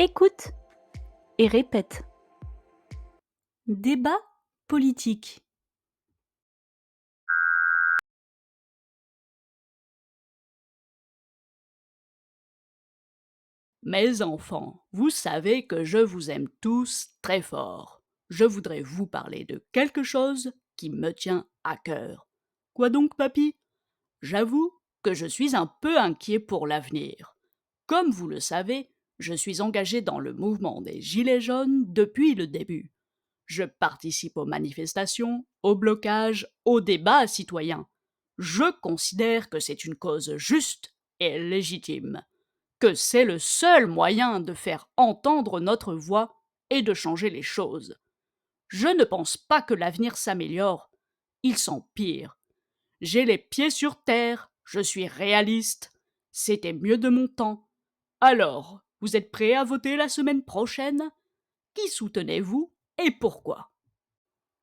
Écoute et répète. Débat politique. Mes enfants, vous savez que je vous aime tous très fort. Je voudrais vous parler de quelque chose qui me tient à cœur. Quoi donc, papy? J'avoue que je suis un peu inquiet pour l'avenir. Comme vous le savez, je suis engagé dans le mouvement des Gilets jaunes depuis le début. Je participe aux manifestations, aux blocages, aux débats citoyens. Je considère que c'est une cause juste et légitime, que c'est le seul moyen de faire entendre notre voix et de changer les choses. Je ne pense pas que l'avenir s'améliore, il s'empire. J'ai les pieds sur terre, je suis réaliste. C'était mieux de mon temps. Alors, vous êtes prêts à voter la semaine prochaine? Qui soutenez-vous et pourquoi?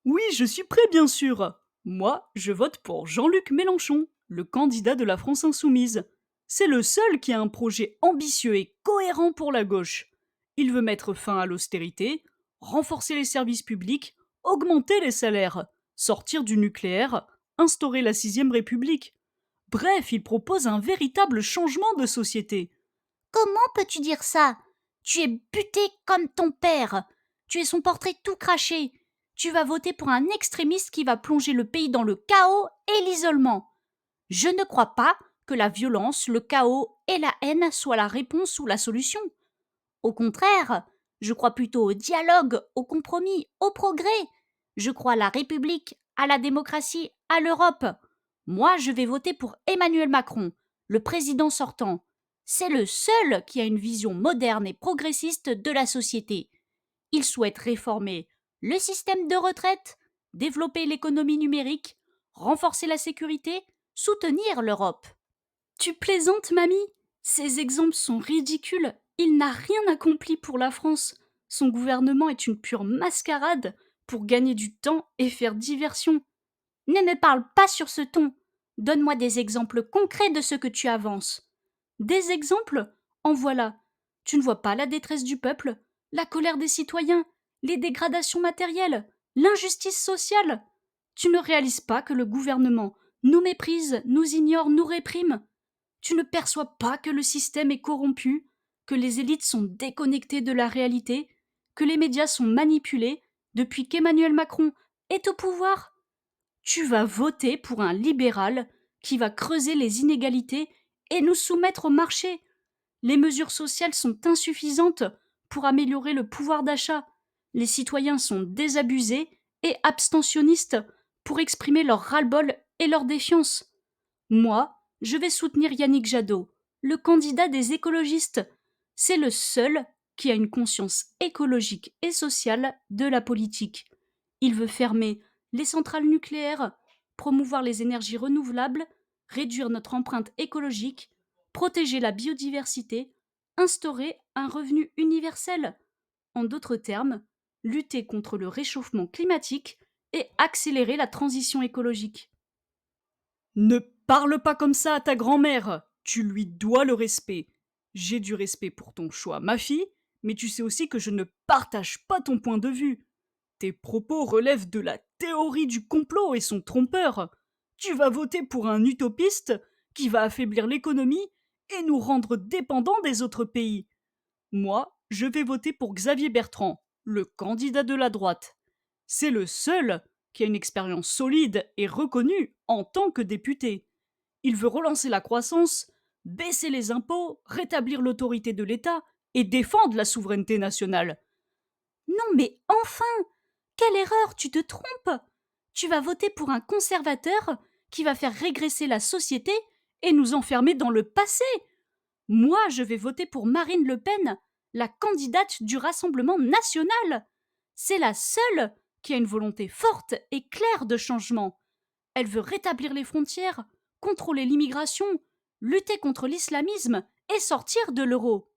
Oui, je suis prêt, bien sûr. Moi, je vote pour Jean-Luc Mélenchon, le candidat de la France insoumise. C'est le seul qui a un projet ambitieux et cohérent pour la gauche. Il veut mettre fin à l'austérité, renforcer les services publics, augmenter les salaires, sortir du nucléaire, instaurer la sixième République. Bref, il propose un véritable changement de société. Comment peux-tu dire ça? Tu es buté comme ton père. Tu es son portrait tout craché. Tu vas voter pour un extrémiste qui va plonger le pays dans le chaos et l'isolement. Je ne crois pas que la violence, le chaos et la haine soient la réponse ou la solution. Au contraire, je crois plutôt au dialogue, au compromis, au progrès. Je crois à la République, à la démocratie, à l'Europe. Moi, je vais voter pour Emmanuel Macron, le président sortant. C'est le seul qui a une vision moderne et progressiste de la société. Il souhaite réformer le système de retraite, développer l'économie numérique, renforcer la sécurité, soutenir l'Europe. Tu plaisantes, mamie? Ces exemples sont ridicules. Il n'a rien accompli pour la France. Son gouvernement est une pure mascarade pour gagner du temps et faire diversion. Ne me parle pas sur ce ton. Donne-moi des exemples concrets de ce que tu avances. Des exemples? En voilà. Tu ne vois pas la détresse du peuple, la colère des citoyens, les dégradations matérielles, l'injustice sociale. Tu ne réalises pas que le gouvernement nous méprise, nous ignore, nous réprime. Tu ne perçois pas que le système est corrompu, que les élites sont déconnectées de la réalité, que les médias sont manipulés depuis qu'Emmanuel Macron est au pouvoir. Tu vas voter pour un libéral qui va creuser les inégalités et nous soumettre au marché. Les mesures sociales sont insuffisantes pour améliorer le pouvoir d'achat. Les citoyens sont désabusés et abstentionnistes pour exprimer leur ras-le-bol et leur défiance. Moi, je vais soutenir Yannick Jadot, le candidat des écologistes. C'est le seul qui a une conscience écologique et sociale de la politique. Il veut fermer les centrales nucléaires, promouvoir les énergies renouvelables, réduire notre empreinte écologique, protéger la biodiversité, instaurer un revenu universel. En d'autres termes, lutter contre le réchauffement climatique et accélérer la transition écologique. Ne parle pas comme ça à ta grand-mère. Tu lui dois le respect. J'ai du respect pour ton choix, ma fille, mais tu sais aussi que je ne partage pas ton point de vue. Tes propos relèvent de la théorie du complot et sont trompeurs. Tu vas voter pour un utopiste qui va affaiblir l'économie et nous rendre dépendants des autres pays. Moi, je vais voter pour Xavier Bertrand, le candidat de la droite. C'est le seul qui a une expérience solide et reconnue en tant que député. Il veut relancer la croissance, baisser les impôts, rétablir l'autorité de l'État et défendre la souveraineté nationale. Non mais enfin! Quelle erreur, tu te trompes! Tu vas voter pour un conservateur qui va faire régresser la société Et nous enfermer dans le passé. Moi, je vais voter pour Marine Le Pen, la candidate du Rassemblement national. C'est la seule qui a une volonté forte et claire de changement. Elle veut rétablir les frontières, contrôler l'immigration, lutter contre l'islamisme et sortir de l'euro.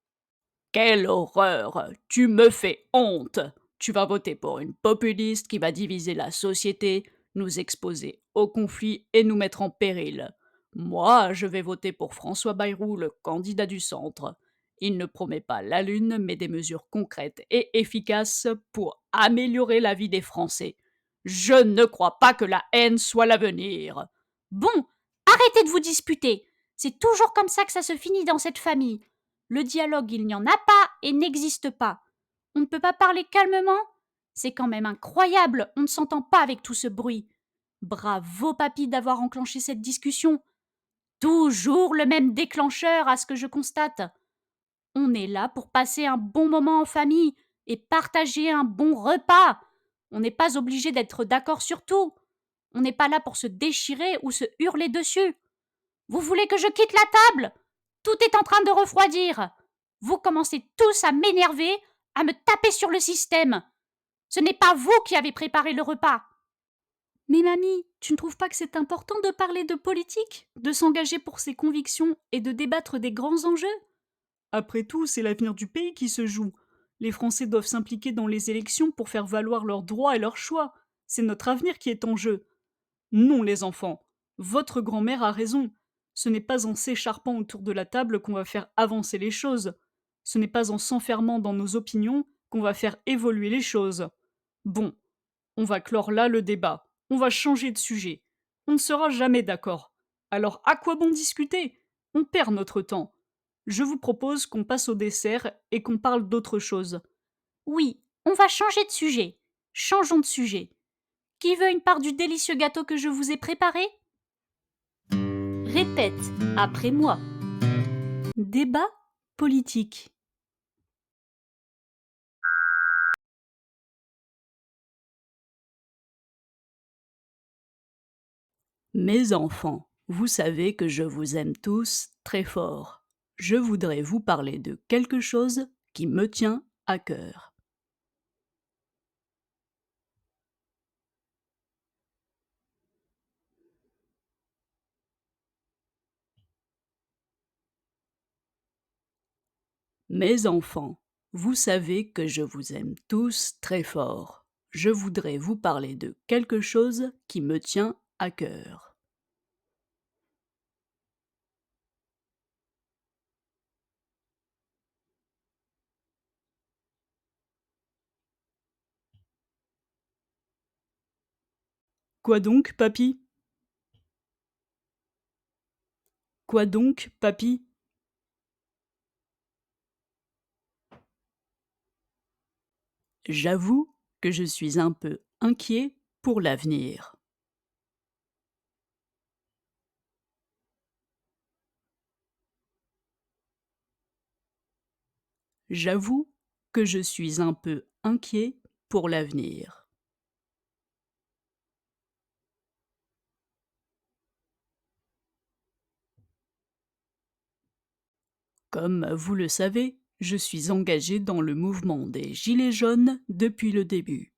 Quelle horreur! Tu me fais honte! Tu vas voter pour une populiste qui va diviser la société, nous exposer au conflit et nous mettre en péril. Moi, je vais voter pour François Bayrou, le candidat du centre. Il ne promet pas la lune, mais des mesures concrètes et efficaces pour améliorer la vie des Français. Je ne crois pas que la haine soit l'avenir. Bon, arrêtez de vous disputer. C'est toujours comme ça que ça se finit dans cette famille. Le dialogue, il n'y en a pas et n'existe pas. On ne peut pas parler calmement? C'est quand même incroyable, on ne s'entend pas avec tout ce bruit. Bravo, papy, d'avoir enclenché cette discussion. Toujours le même déclencheur à ce que je constate. On est là pour passer un bon moment en famille et partager un bon repas. On n'est pas obligé d'être d'accord sur tout. On n'est pas là pour se déchirer ou se hurler dessus. Vous voulez que je quitte la table? Tout est en train de refroidir. Vous commencez tous à m'énerver, à me taper sur le système. Ce n'est pas vous qui avez préparé le repas. Mais mamie, tu ne trouves pas que c'est important de parler de politique, de s'engager pour ses convictions et de débattre des grands enjeux? Après tout, c'est l'avenir du pays qui se joue. Les Français doivent s'impliquer dans les élections pour faire valoir leurs droits et leurs choix. C'est notre avenir qui est en jeu. Non, les enfants, votre grand-mère a raison. Ce n'est pas en s'écharpant autour de la table qu'on va faire avancer les choses. Ce n'est pas en s'enfermant dans nos opinions qu'on va faire évoluer les choses. Bon, on va clore là le débat. On va changer de sujet. On ne sera jamais d'accord. Alors à quoi bon discuter? On perd notre temps. Je vous propose qu'on passe au dessert et qu'on parle d'autre chose. Oui, on va changer de sujet. Changeons de sujet. Qui veut une part du délicieux gâteau que je vous ai préparé? Répète après moi. Débat politique. Mes enfants, vous savez que je vous aime tous très fort. Je voudrais vous parler de quelque chose qui me tient à cœur. Mes enfants, vous savez que je vous aime tous très fort. Je voudrais vous parler de quelque chose qui me tient à cœur. Quoi donc, papy? Quoi donc, papy? J'avoue que je suis un peu inquiet pour l'avenir. J'avoue que je suis un peu inquiet pour l'avenir. Comme vous le savez, je suis engagé dans le mouvement des Gilets jaunes depuis le début.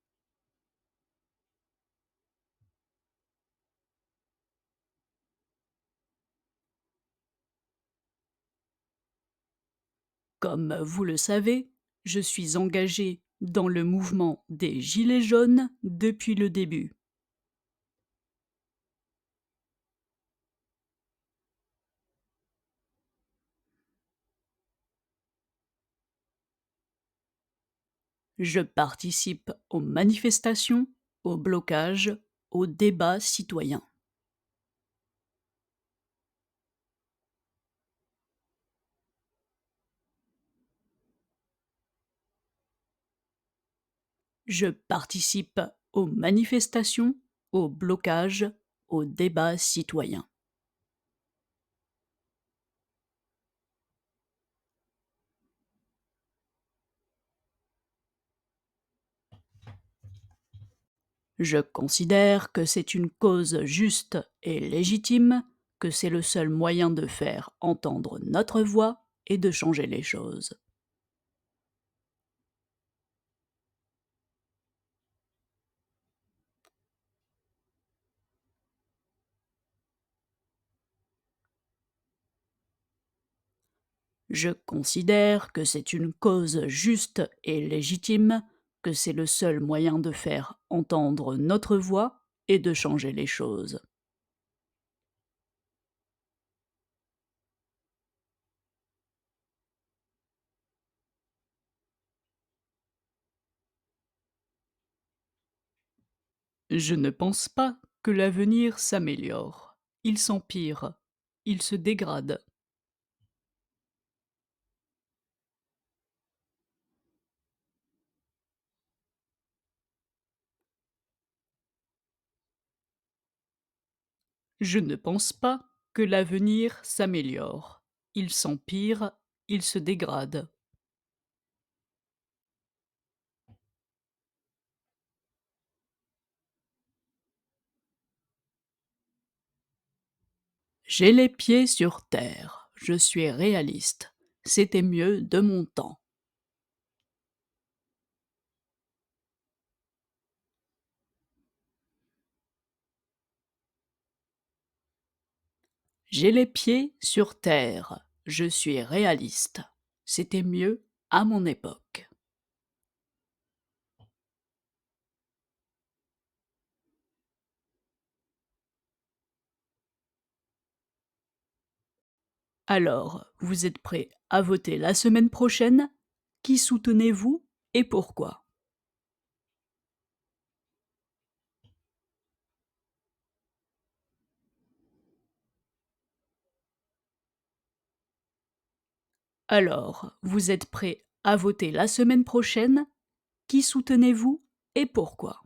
Comme vous le savez, je suis engagé dans le mouvement des Gilets jaunes depuis le début. Je participe aux manifestations, aux blocages, aux débats citoyens. Je participe aux manifestations, aux blocages, aux débats citoyens. Je considère que c'est une cause juste et légitime, que c'est le seul moyen de faire entendre notre voix et de changer les choses. Je considère que c'est une cause juste et légitime, que c'est le seul moyen de faire entendre notre voix et de changer les choses. Je ne pense pas que l'avenir s'améliore. Il s'empire. Il se dégrade. Je ne pense pas que l'avenir s'améliore. Il s'empire. Il se dégrade. J'ai les pieds sur terre. Je suis réaliste. C'était mieux de mon temps. J'ai les pieds sur terre. Je suis réaliste. C'était mieux à mon époque. Alors, vous êtes prêts à voter la semaine prochaine? Qui soutenez-vous et pourquoi? Alors, vous êtes prêts à voter la semaine prochaine? Qui soutenez-vous et pourquoi?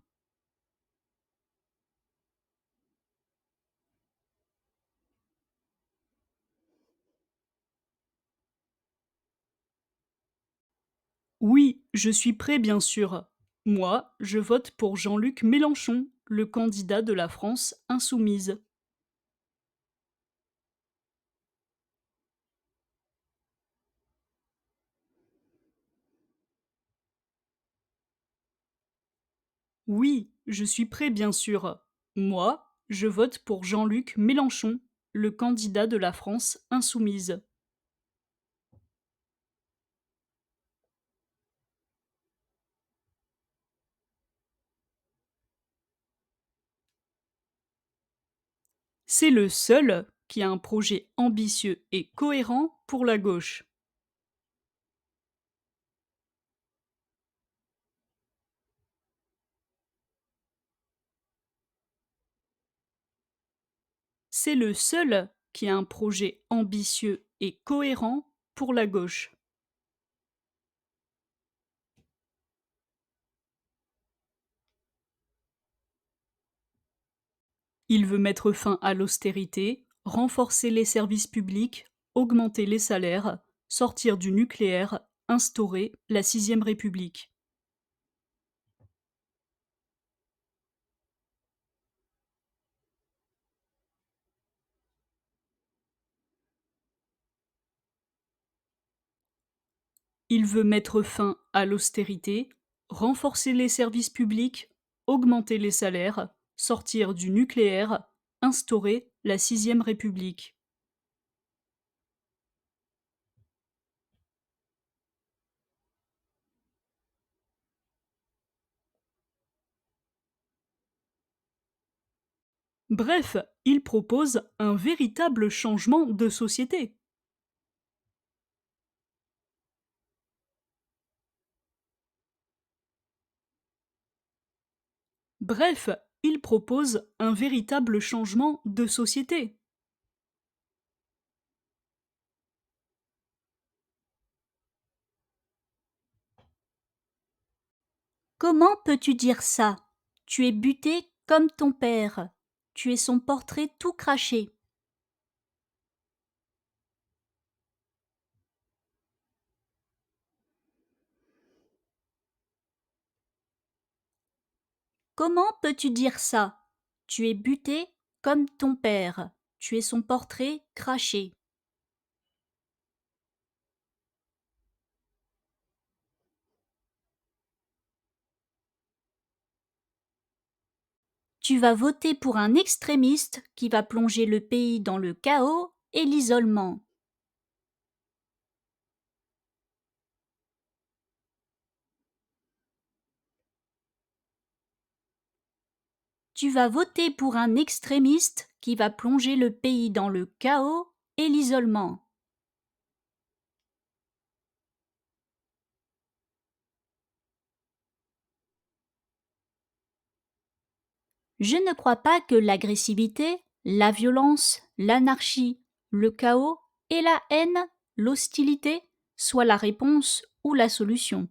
Oui, je suis prêt bien sûr. Moi, je vote pour Jean-Luc Mélenchon, le candidat de la France insoumise. Oui, je suis prêt bien sûr. Moi, je vote pour Jean-Luc Mélenchon, le candidat de la France insoumise. C'est le seul qui a un projet ambitieux et cohérent pour la gauche. C'est le seul qui a un projet ambitieux et cohérent pour la gauche. Il veut mettre fin à l'austérité, renforcer les services publics, augmenter les salaires, sortir du nucléaire, instaurer la sixième République. Il veut mettre fin à l'austérité, renforcer les services publics, augmenter les salaires, sortir du nucléaire, instaurer la sixième République. Bref, il propose un véritable changement de société. Bref, il propose un véritable changement de société. Comment peux-tu dire ça? Tu es buté comme ton père. Tu es son portrait tout craché. Comment peux-tu dire ça? Tu es buté comme ton père. Tu es son portrait craché. Tu vas voter pour un extrémiste qui va plonger le pays dans le chaos et l'isolement. Tu vas voter pour un extrémiste qui va plonger le pays dans le chaos et l'isolement. Je ne crois pas que l'agressivité, la violence, l'anarchie, le chaos et la haine, l'hostilité, soient la réponse ou la solution.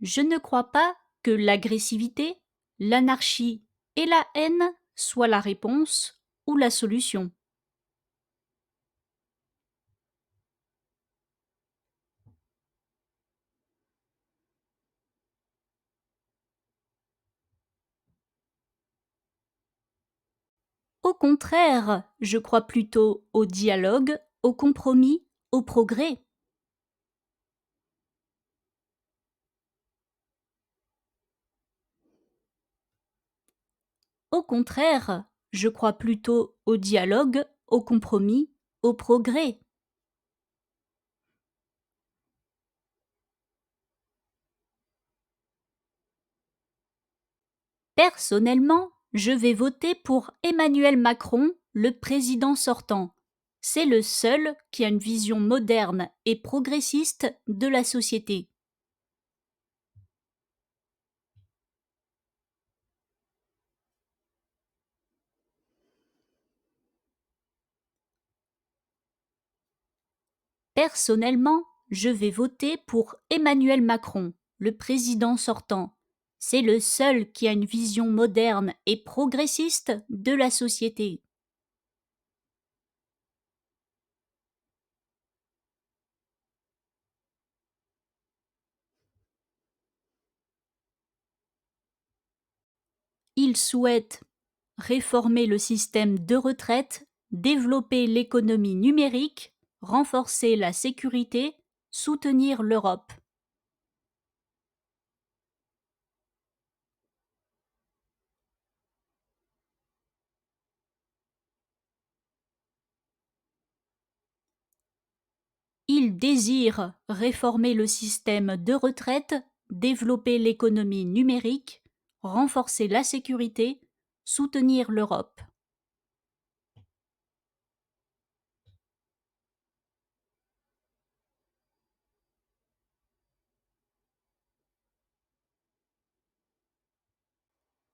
Je ne crois pas que l'agressivité, l'anarchie et la haine soient la réponse ou la solution. Au contraire, je crois plutôt au dialogue, au compromis, au progrès. Au contraire, je crois plutôt au dialogue, au compromis, au progrès. Personnellement, je vais voter pour Emmanuel Macron, le président sortant. C'est le seul qui a une vision moderne et progressiste de la société. Personnellement, je vais voter pour Emmanuel Macron, le président sortant. C'est le seul qui a une vision moderne et progressiste de la société. Il souhaite réformer le système de retraite, développer l'économie numérique, renforcer la sécurité, soutenir l'Europe. Il désire réformer le système de retraite, développer l'économie numérique, renforcer la sécurité, soutenir l'Europe.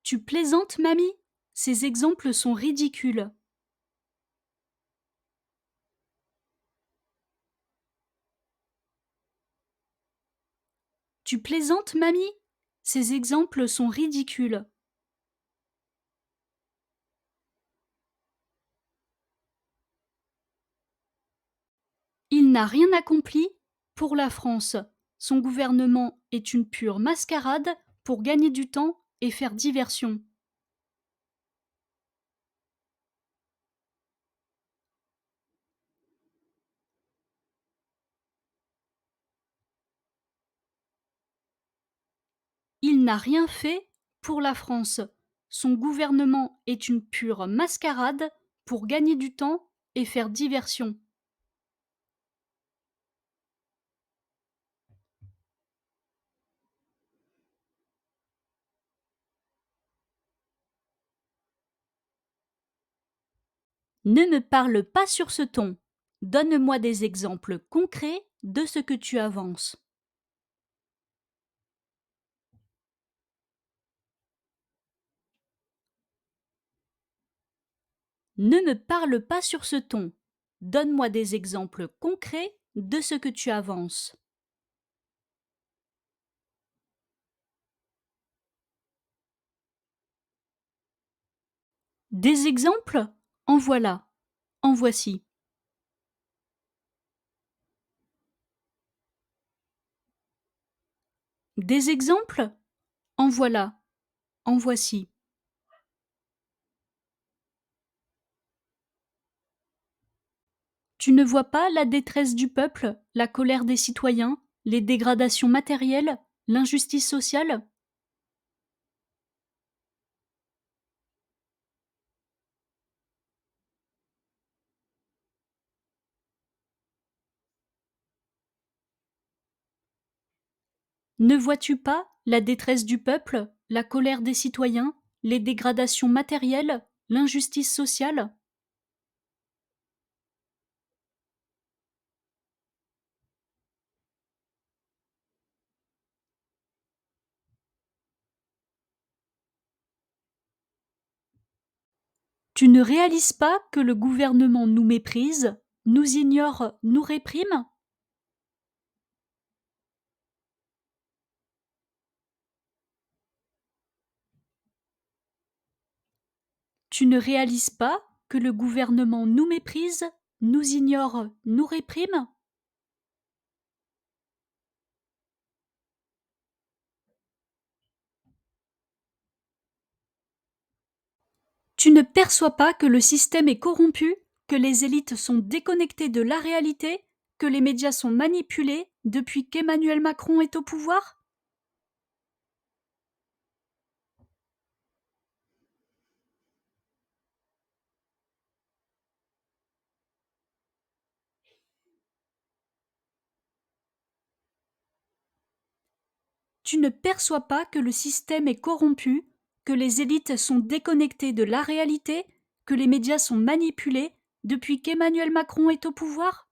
Tu plaisantes, mamie? Ces exemples sont ridicules. Tu plaisantes, mamie? Ces exemples sont ridicules. Il n'a rien accompli pour la France. Son gouvernement est une pure mascarade pour gagner du temps et faire diversion. Il n'a rien fait pour la France. Son gouvernement est une pure mascarade pour gagner du temps et faire diversion. Ne me parle pas sur ce ton. Donne-moi des exemples concrets de ce que tu avances. Ne me parle pas sur ce ton. Donne-moi des exemples concrets de ce que tu avances. Des exemples? En voilà. En voici. Des exemples? En voilà. En voici. Tu ne vois pas la détresse du peuple, la colère des citoyens, les dégradations matérielles, l'injustice sociale? Ne vois-tu pas la détresse du peuple, la colère des citoyens, les dégradations matérielles, l'injustice sociale? Tu ne réalises pas que le gouvernement nous méprise, nous ignore, nous réprime? Tu ne réalises pas que le gouvernement nous méprise, nous ignore, nous réprime? Tu ne perçois pas que le système est corrompu, que les élites sont déconnectées de la réalité, que les médias sont manipulés depuis qu'Emmanuel Macron est au pouvoir? Tu ne perçois pas que le système est corrompu, que les élites sont déconnectées de la réalité, que les médias sont manipulés depuis qu'Emmanuel Macron est au pouvoir?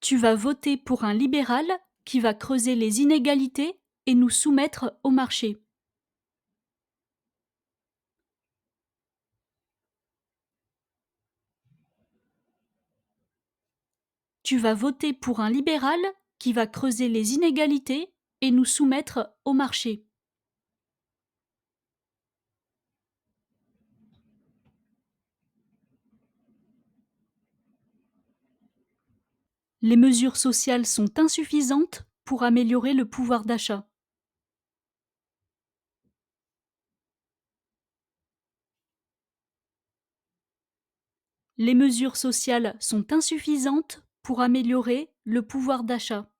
Tu vas voter pour un libéral qui va creuser les inégalités et nous soumettre au marché. Tu vas voter pour un libéral qui va creuser les inégalités et nous soumettre au marché. Les mesures sociales sont insuffisantes pour améliorer le pouvoir d'achat. Les mesures sociales sont insuffisantes pour améliorer le pouvoir d'achat.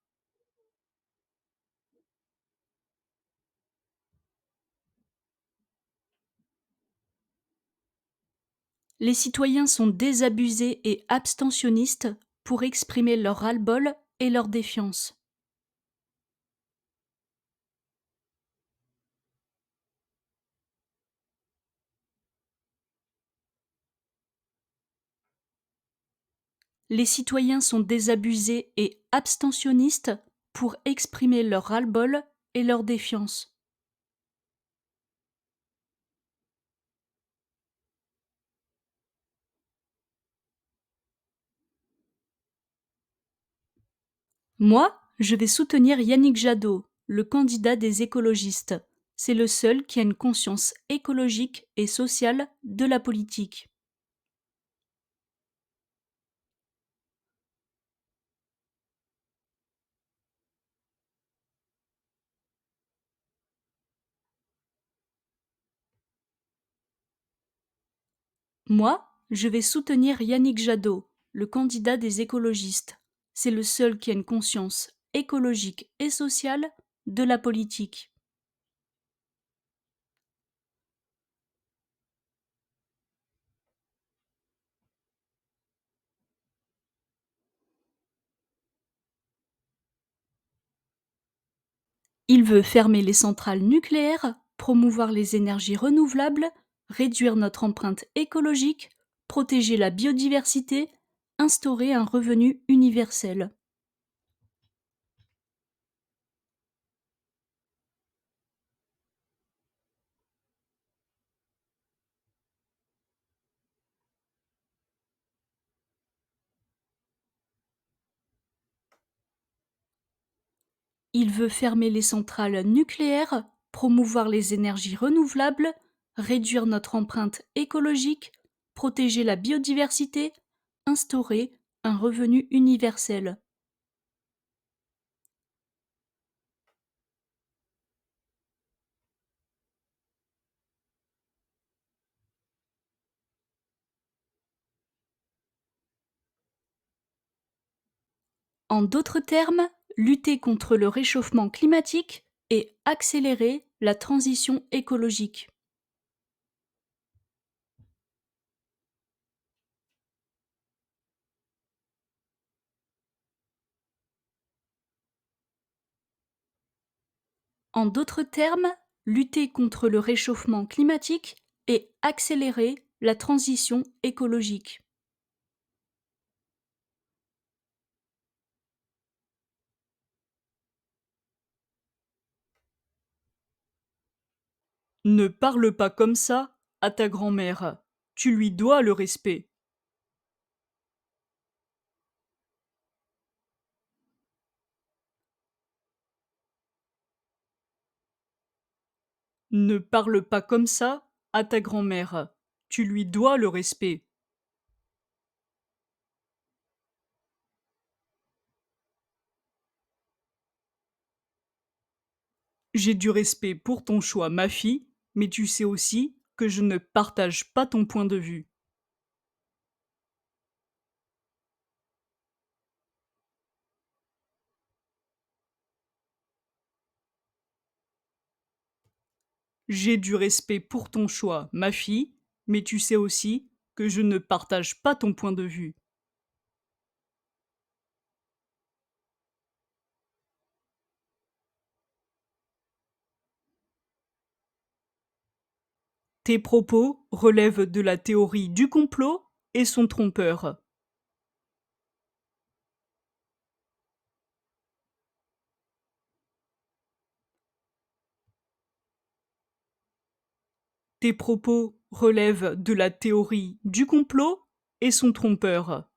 Les citoyens sont désabusés et abstentionnistes pour exprimer leur ras-le-bol et leur défiance. Les citoyens sont désabusés et abstentionnistes pour exprimer leur ras-le-bol et leur défiance. Moi, je vais soutenir Yannick Jadot, le candidat des écologistes. C'est le seul qui a une conscience écologique et sociale de la politique. Moi, je vais soutenir Yannick Jadot, le candidat des écologistes. C'est le seul qui a une conscience écologique et sociale de la politique. Il veut fermer les centrales nucléaires, promouvoir les énergies renouvelables, réduire notre empreinte écologique, protéger la biodiversité, instaurer un revenu universel. Il veut fermer les centrales nucléaires, promouvoir les énergies renouvelables, réduire notre empreinte écologique, protéger la biodiversité, instaurer un revenu universel. En d'autres termes, lutter contre le réchauffement climatique et accélérer la transition écologique. En d'autres termes, lutter contre le réchauffement climatique et accélérer la transition écologique. Ne parle pas comme ça à ta grand-mère. Tu lui dois le respect. Ne parle pas comme ça à ta grand-mère. Tu lui dois le respect. J'ai du respect pour ton choix, ma fille, mais tu sais aussi que je ne partage pas ton point de vue. J'ai du respect pour ton choix, ma fille, mais tu sais aussi que je ne partage pas ton point de vue. Tes propos relèvent de la théorie du complot et sont trompeurs. Tes propos relèvent de la théorie du complot et sont trompeurs.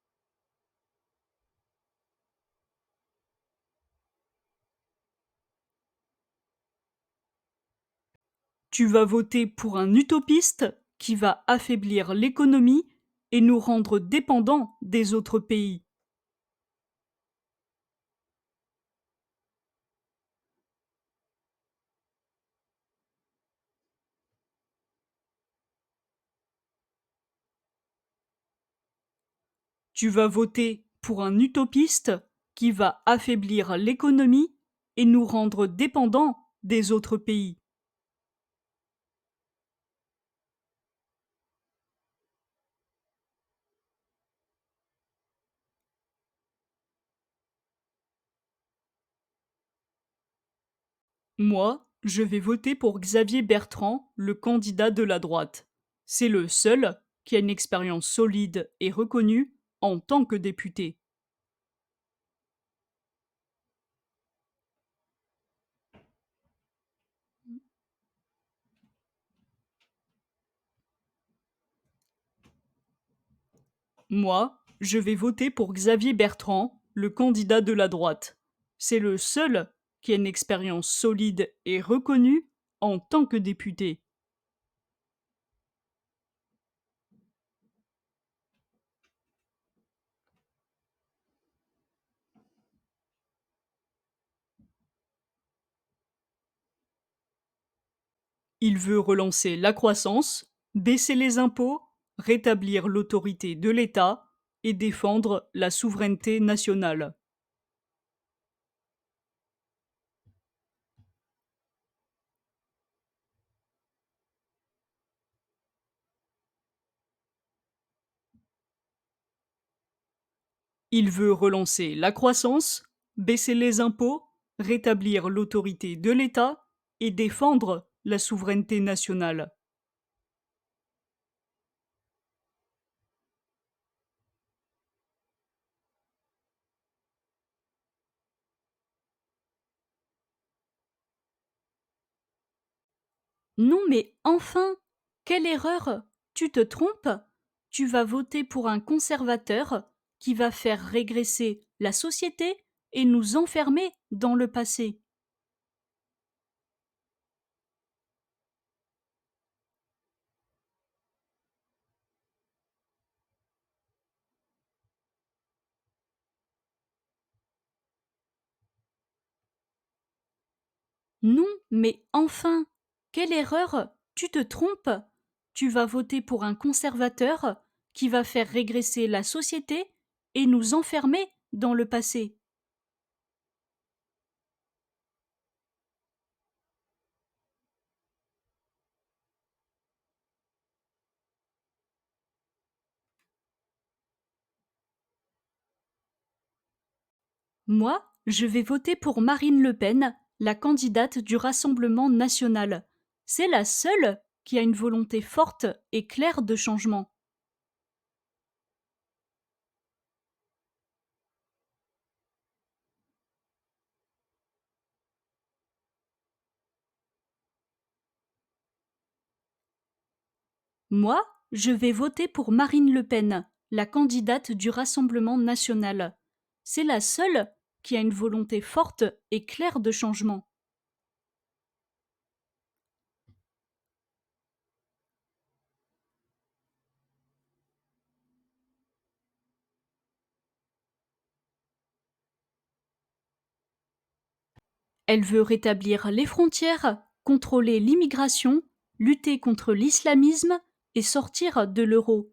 Tu vas voter pour un utopiste qui va affaiblir l'économie et nous rendre dépendants des autres pays. Tu vas voter pour un utopiste qui va affaiblir l'économie et nous rendre dépendants des autres pays. Moi, je vais voter pour Xavier Bertrand, le candidat de la droite. C'est le seul qui a une expérience solide et reconnue en tant que député. Moi, je vais voter pour Xavier Bertrand, le candidat de la droite. C'est le seul qui a une expérience solide et reconnue en tant que député. Il veut relancer la croissance, baisser les impôts, rétablir l'autorité de l'État et défendre la souveraineté nationale. Il veut relancer la croissance, baisser les impôts, rétablir l'autorité de l'État et défendre la souveraineté nationale. Non mais enfin, quelle erreur! Tu te trompes? Tu vas voter pour un conservateur qui va faire régresser la société et nous enfermer dans le passé. Non, mais enfin, quelle erreur! Tu te trompes! Tu vas voter pour un conservateur qui va faire régresser la société et nous enfermer dans le passé. Moi, je vais voter pour Marine Le Pen, la candidate du Rassemblement national. C'est la seule qui a une volonté forte et claire de changement. Moi, je vais voter pour Marine Le Pen, la candidate du Rassemblement national. C'est la seule qui a une volonté forte et claire de changement. Elle veut rétablir les frontières, contrôler l'immigration, lutter contre l'islamisme et sortir de l'euro.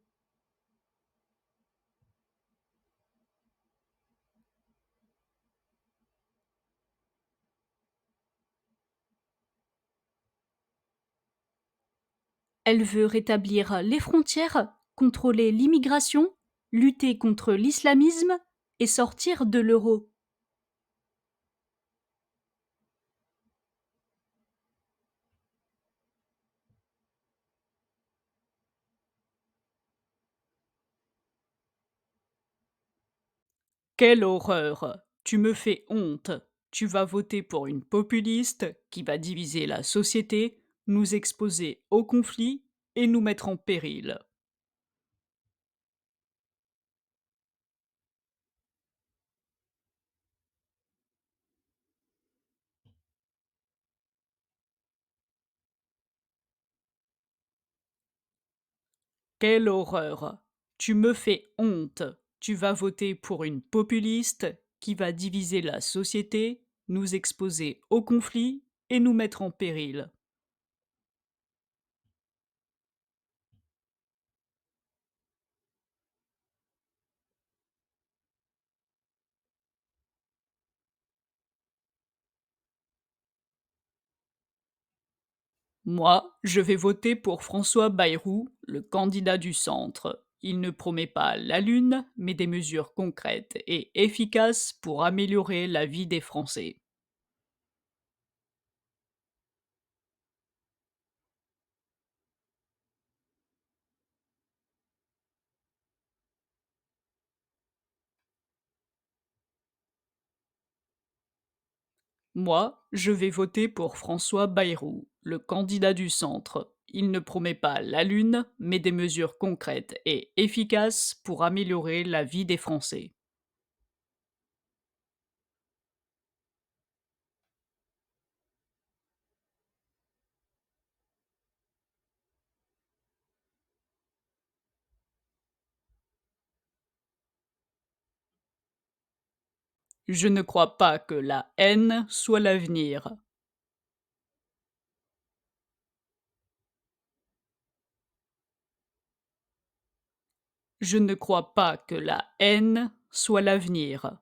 Elle veut rétablir les frontières, contrôler l'immigration, lutter contre l'islamisme et sortir de l'euro. Quelle horreur! Tu me fais honte. Tu vas voter pour une populiste qui va diviser la société, nous exposer au conflit et nous mettre en péril. Quelle horreur! Tu me fais honte. Tu vas voter pour une populiste qui va diviser la société, nous exposer au conflit et nous mettre en péril. Moi, je vais voter pour François Bayrou, le candidat du centre. Il ne promet pas la lune, mais des mesures concrètes et efficaces pour améliorer la vie des Français. Moi, je vais voter pour François Bayrou, le candidat du centre. Il ne promet pas la lune, mais des mesures concrètes et efficaces pour améliorer la vie des Français. Je ne crois pas que la haine soit l'avenir. Je ne crois pas que la haine soit l'avenir.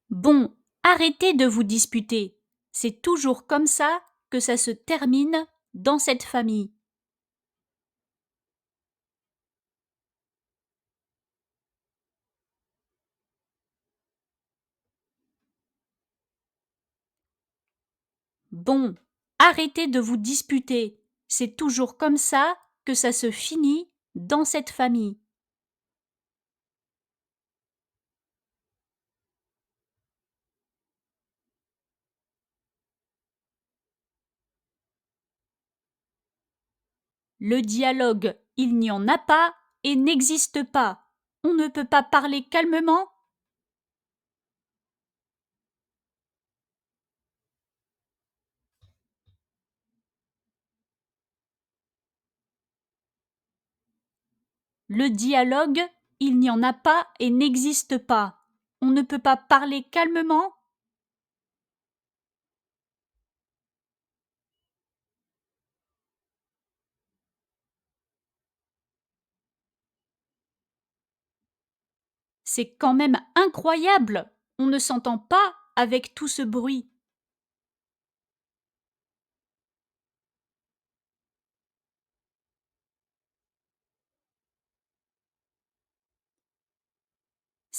Bon, arrêtez de vous disputer. C'est toujours comme ça que ça se termine dans cette famille. Bon, arrêtez de vous disputer. C'est toujours comme ça que ça se finit dans cette famille. Le dialogue, il n'y en a pas et n'existe pas. On ne peut pas parler calmement. Le dialogue, il n'y en a pas et n'existe pas. On ne peut pas parler calmement. C'est quand même incroyable. On ne s'entend pas avec tout ce bruit.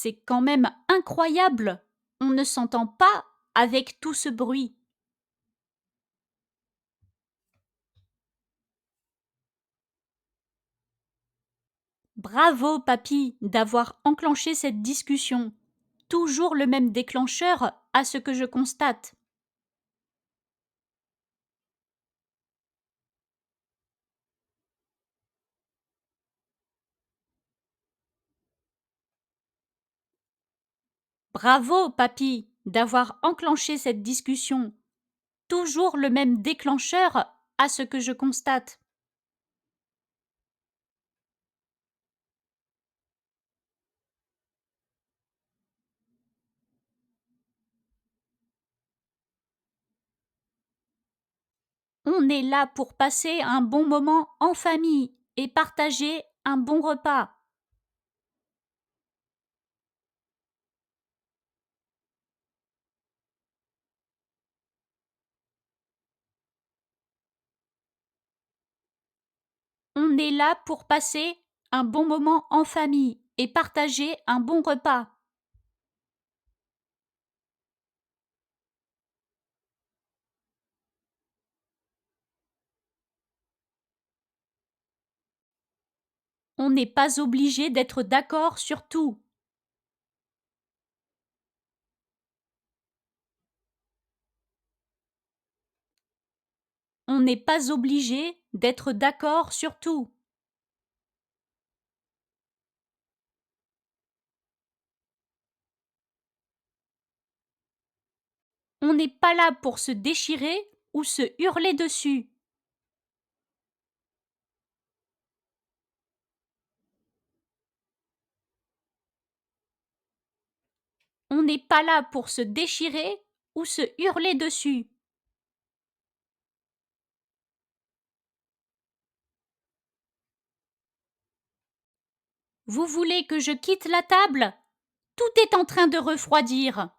C'est quand même incroyable. On ne s'entend pas avec tout ce bruit. Bravo, papy, d'avoir enclenché cette discussion. Toujours le même déclencheur à ce que je constate. Bravo, papy, d'avoir enclenché cette discussion. Toujours le même déclencheur à ce que je constate. On est là pour passer un bon moment en famille et partager un bon repas. On est là pour passer un bon moment en famille et partager un bon repas. On n'est pas obligé d'être d'accord sur tout. On n'est pas obligé d'être d'accord sur tout. On n'est pas là pour se déchirer ou se hurler dessus. On n'est pas là pour se déchirer ou se hurler dessus. Vous voulez que je quitte la table? Tout est en train de refroidir.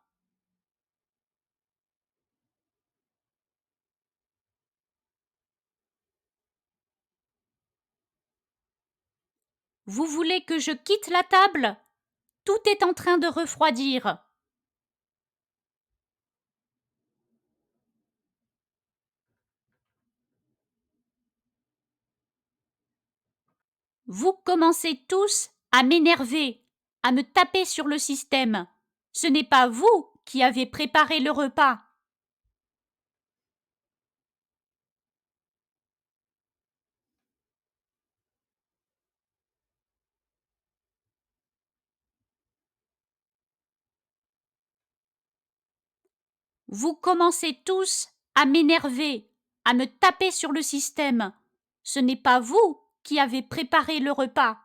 Vous voulez que je quitte la table? Tout est en train de refroidir. Vous commencez tous à m'énerver, à me taper sur le système. Ce n'est pas vous qui avez préparé le repas. Vous commencez tous à m'énerver, à me taper sur le système. Ce n'est pas vous qui avez préparé le repas.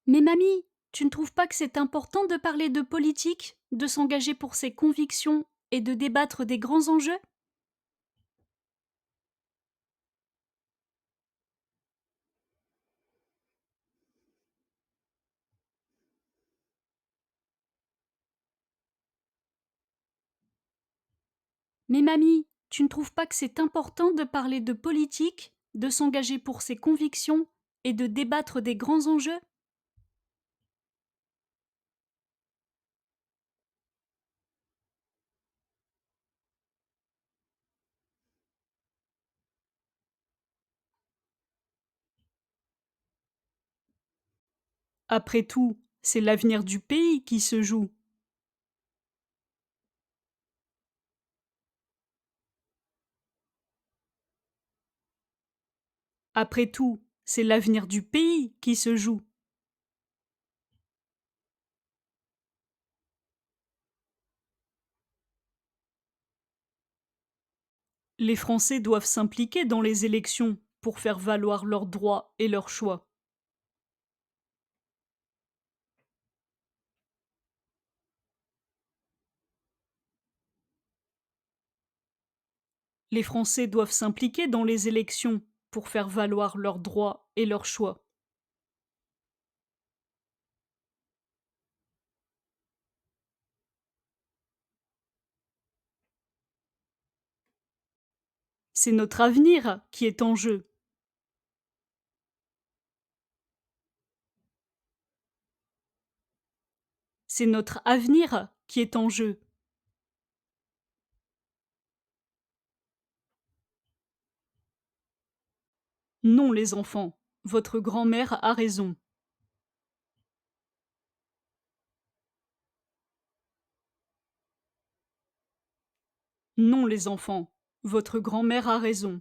Mais mamie, tu ne trouves pas que c'est important de parler de politique, de s'engager pour ses convictions et de débattre des grands enjeux? Mais mamie, tu ne trouves pas que c'est important de parler de politique, de s'engager pour ses convictions et de débattre des grands enjeux? Après tout, c'est l'avenir du pays qui se joue. Après tout, c'est l'avenir du pays qui se joue. Les Français doivent s'impliquer dans les élections pour faire valoir leurs droits et leurs choix. Les Français doivent s'impliquer dans les élections pour faire valoir leurs droits et leurs choix. C'est notre avenir qui est en jeu. C'est notre avenir qui est en jeu. Non, les enfants, votre grand-mère a raison. Non, les enfants, votre grand-mère a raison.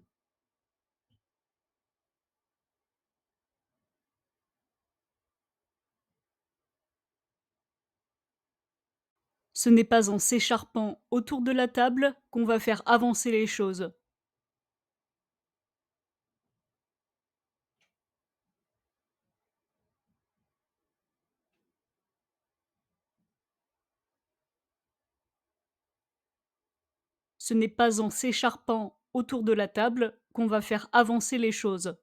Ce n'est pas en s'écharpant autour de la table qu'on va faire avancer les choses. Ce n'est pas en s'écharpant autour de la table qu'on va faire avancer les choses.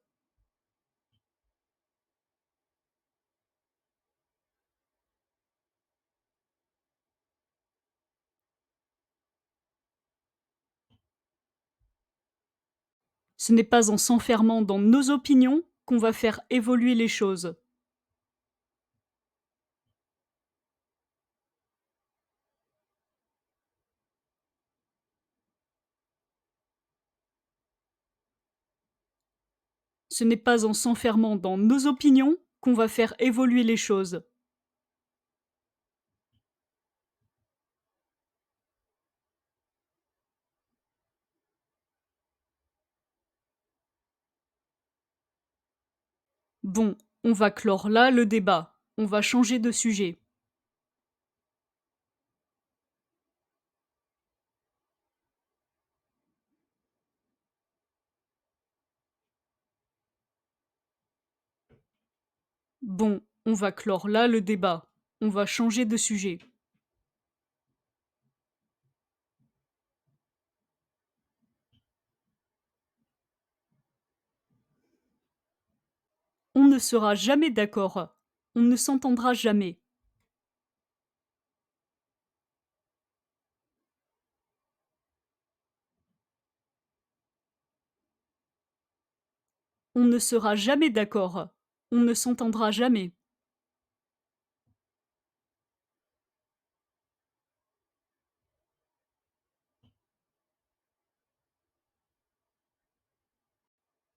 Ce n'est pas en s'enfermant dans nos opinions qu'on va faire évoluer les choses. Ce n'est pas en s'enfermant dans nos opinions qu'on va faire évoluer les choses. Bon, on va clore là le débat. On va changer de sujet. Bon, on va clore là le débat. On va changer de sujet. On ne sera jamais d'accord. On ne s'entendra jamais. On ne sera jamais d'accord. On ne s'entendra jamais.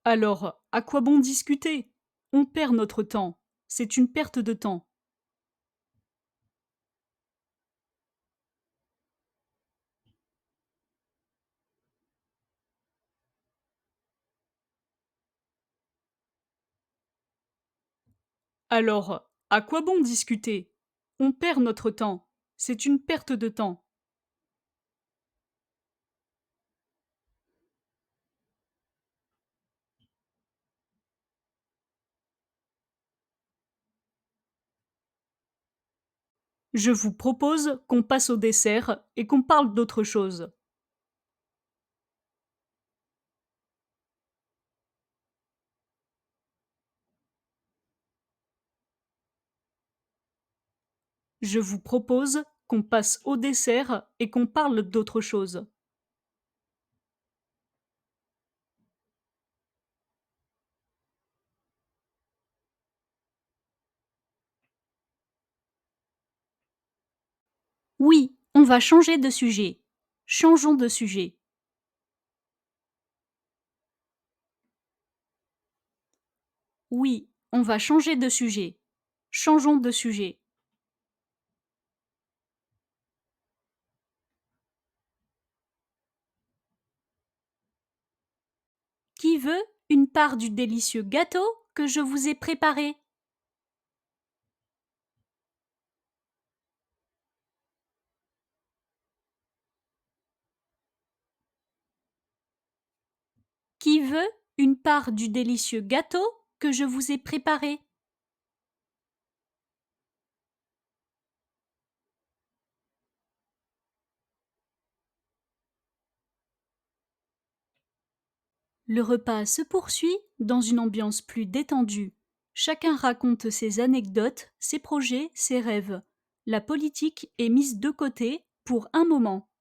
Alors, à quoi bon discuter? On perd notre temps. C'est une perte de temps. Alors, à quoi bon discuter? On perd notre temps. C'est une perte de temps. Je vous propose qu'on passe au dessert et qu'on parle d'autre chose. Je vous propose qu'on passe au dessert et qu'on parle d'autre chose. Oui, on va changer de sujet. Changeons de sujet. Oui, on va changer de sujet. Changeons de sujet. Qui veut une part du délicieux gâteau que je vous ai préparé? Qui veut une part du délicieux gâteau que je vous ai préparé? Le repas se poursuit dans une ambiance plus détendue. Chacun raconte ses anecdotes, ses projets, ses rêves. La politique est mise de côté pour un moment.